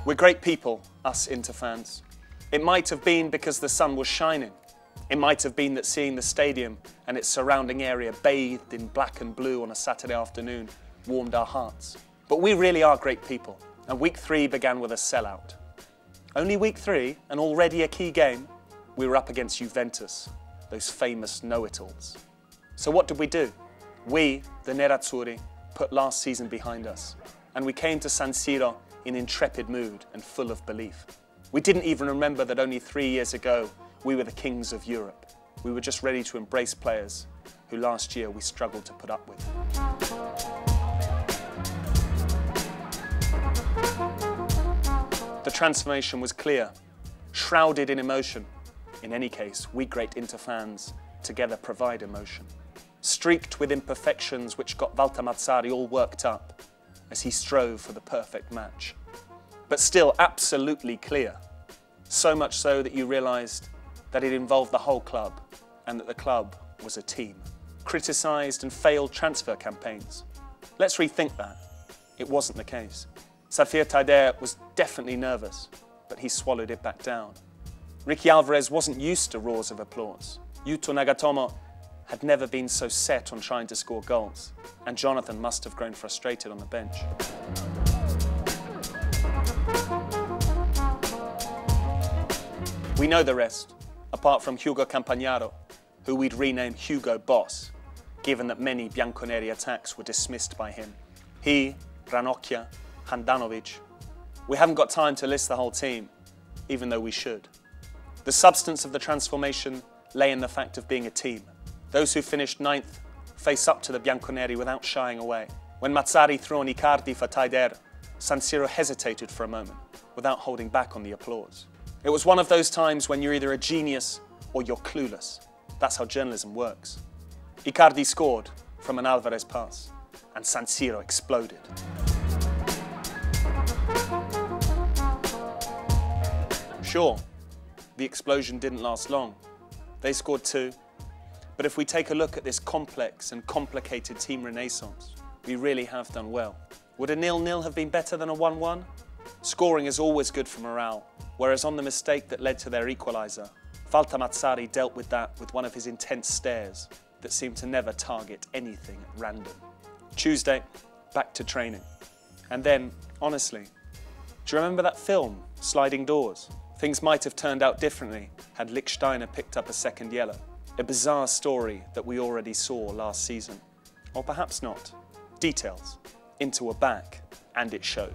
We're great people, us Inter fans. It might have been because the sun was shining. It might have been that seeing the stadium and its surrounding area bathed in black and blue on a Saturday afternoon warmed our hearts. But we really are great people, and week 3 began with a sellout. Only week 3, and already a key game, we were up against Juventus, those famous know-it-alls. So what did we do? We, the nerazzurri, put last season behind us, and we came to San Siro in intrepid mood and full of belief. We didn't even remember that only 3 years ago we were the kings of Europe. We were just ready to embrace players who last year we struggled to put up with. The transformation was clear, shrouded in emotion. In any case, we great Inter fans together provide emotion. Streaked with imperfections which got Walter Mazzarri all worked up as he strove for the perfect match. But still absolutely clear. So much so that you realised that it involved the whole club and that the club was a team. Criticised and failed transfer campaigns. Let's rethink that. It wasn't the case. Safir Taider was definitely nervous, but he swallowed it back down. Ricky Alvarez wasn't used to roars of applause. Yuto Nagatomo had never been so set on trying to score goals, and Jonathan must have grown frustrated on the bench. We know the rest, apart from Hugo Campagnaro, who we'd rename Hugo Boss, given that many Bianconeri attacks were dismissed by him. He, Ranocchia, Handanovic. We haven't got time to list the whole team, even though we should. The substance of the transformation lay in the fact of being a team. Those who finished 9th face up to the Bianconeri without shying away. When Mazzarri threw on Icardi for Taider, San Siro hesitated for a moment, without holding back on the applause. It was one of those times when you're either a genius or you're clueless. That's how journalism works. Icardi scored from an Alvarez pass, and San Siro exploded. Sure, the explosion didn't last long. They scored 2. But if we take a look at this complex and complicated team renaissance, we really have done well. Would a 0-0 have been better than a 1-1? Scoring is always good for morale, whereas on the mistake that led to their equaliser, Walter Mazzarri dealt with that with one of his intense stares that seemed to never target anything at random. Tuesday, back to training. And then, honestly, do you remember that film, Sliding Doors? Things might have turned out differently had Lichtsteiner picked up a second yellow. A bizarre story that we already saw last season. Or perhaps not. Details. Into a back, and it showed.